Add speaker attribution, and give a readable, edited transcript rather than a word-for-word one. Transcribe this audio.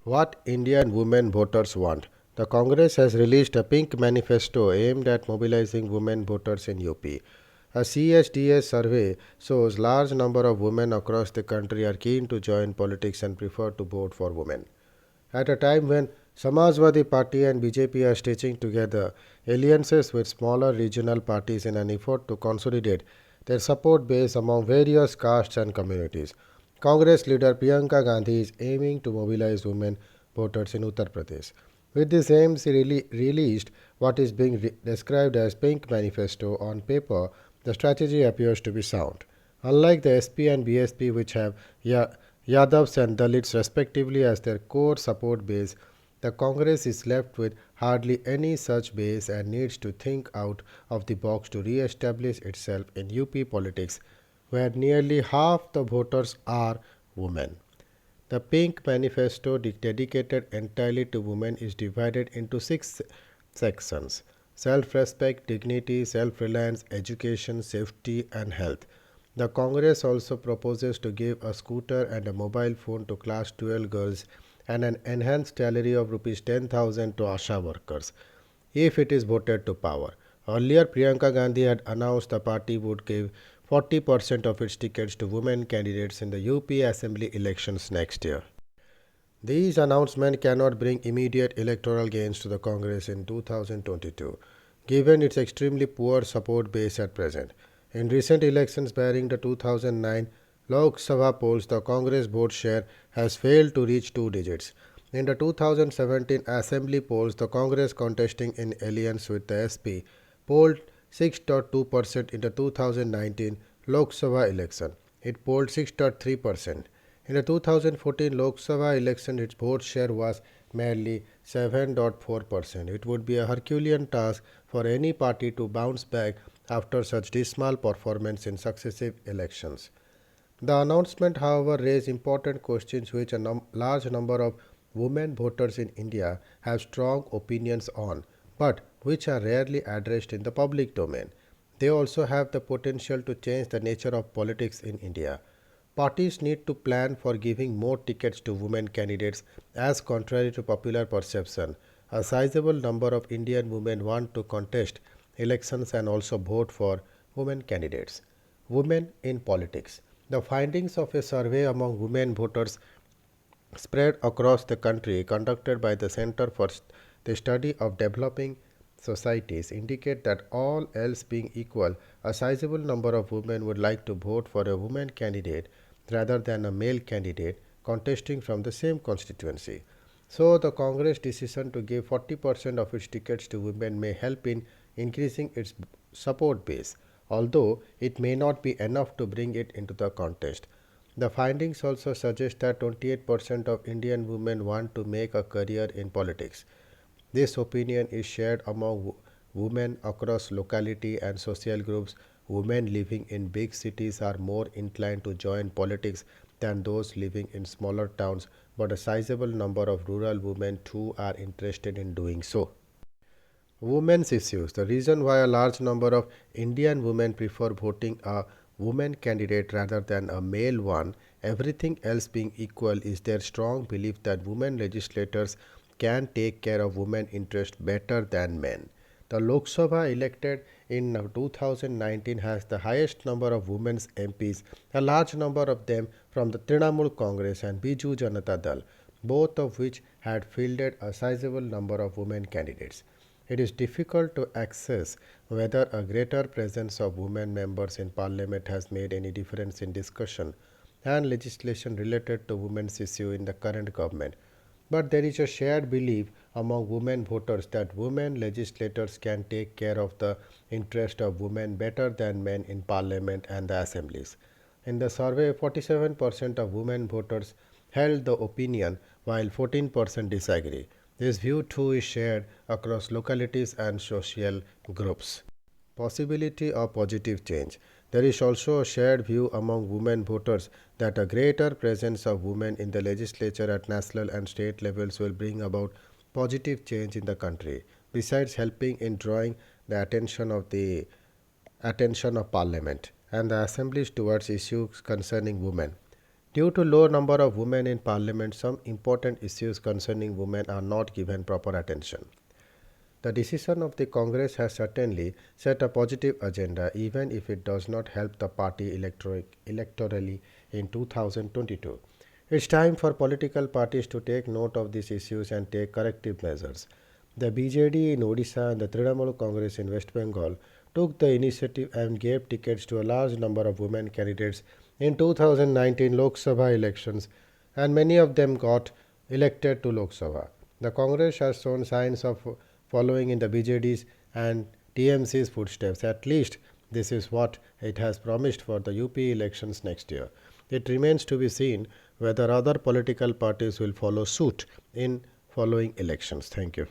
Speaker 1: What Indian women voters want. The Congress has released a pink manifesto aimed at mobilizing women voters in UP. A CSDS survey shows large number of women across the country are keen to join politics and prefer to vote for women. At a time when Samajwadi Party and BJP are stitching together alliances with smaller regional parties in an effort to consolidate their support base among various castes and communities, Congress leader Priyanka Gandhi is aiming to mobilize women voters in Uttar Pradesh. With this aim, she released what is being described as Pink Manifesto. On paper, the strategy appears to be sound. Unlike the SP and BSP, which have Yadavs and Dalits respectively as their core support base, the Congress is left with hardly any such base and needs to think out of the box to re establish itself in UP politics, where nearly half the voters are women. The Pink Manifesto, dedicated entirely to women, is divided into six sections: self respect, dignity, self reliance, education, safety, and health. The Congress also proposes to give a scooter and a mobile phone to class 12 girls and an enhanced salary of rupees 10,000 to ASHA workers if it is voted to power. Earlier, Priyanka Gandhi had announced the party would give 40% of its tickets to women candidates in the UP Assembly elections next year. These announcements cannot bring immediate electoral gains to the Congress in 2022, given its extremely poor support base at present. In recent elections barring the 2009 Lok Sabha polls, the Congress vote share has failed to reach two digits. In the 2017 Assembly polls, the Congress, contesting in alliance with the SP, polled 6.2% in the 2019 Lok Sabha election. It polled 6.3%. In the 2014 Lok Sabha election, its vote share was merely 7.4%. It would be a Herculean task for any party to bounce back after such dismal performance in successive elections. The announcement, however, raised important questions which a large number of women voters in India have strong opinions on, but which are rarely addressed in the public domain. They also have the potential to change the nature of politics in India. Parties need to plan for giving more tickets to women candidates as contrary to popular perception. A sizable number of Indian women want to contest elections and also vote for women candidates. Women in politics. The findings of a survey among women voters spread across the country conducted by the Center for the Study of Developing Societies indicate that, all else being equal, a sizable number of women would like to vote for a woman candidate rather than a male candidate contesting from the same constituency. So, the Congress decision to give 40% of its tickets to women may help in increasing its support base, although it may not be enough to bring it into the contest. The findings also suggest that 28% of Indian women want to make a career in politics. This opinion is shared among women across locality and social groups. Women living in big cities are more inclined to join politics than those living in smaller towns, but a sizable number of rural women too are interested in doing so. Women's issues. The reason why a large number of Indian women prefer voting a woman candidate rather than a male one, everything else being equal, is their strong belief that women legislators can take care of women interests better than men. The Lok Sabha elected in 2019 has the highest number of women's MPs, a large number of them from the Trinamool Congress and Biju Janata Dal, both of which had fielded a sizable number of women candidates. It is difficult to assess whether a greater presence of women members in parliament has made any difference in discussion and legislation related to women's issues in the current government. But there is a shared belief among women voters that women legislators can take care of the interest of women better than men in parliament and the assemblies. In the survey, 47% of women voters held the opinion while 14% disagree. This view too is shared across localities and social groups. Possibility of positive change. There is also a shared view among women voters that a greater presence of women in the legislature at national and state levels will bring about positive change in the country, besides helping in drawing the attention of parliament and the assemblies towards issues concerning women. Due to low number of women in parliament, some important issues concerning women are not given proper attention. The decision of the Congress has certainly set a positive agenda even if it does not help the party electorally in 2022. It's time for political parties to take note of these issues and take corrective measures. The BJD in Odisha and the Trinamool Congress in West Bengal took the initiative and gave tickets to a large number of women candidates in 2019 Lok Sabha elections, and many of them got elected to Lok Sabha. The Congress has shown signs of following in the BJD's and TMC's footsteps. At least this is what it has promised for the UP elections next year. It remains to be seen whether other political parties will follow suit in following elections. Thank you.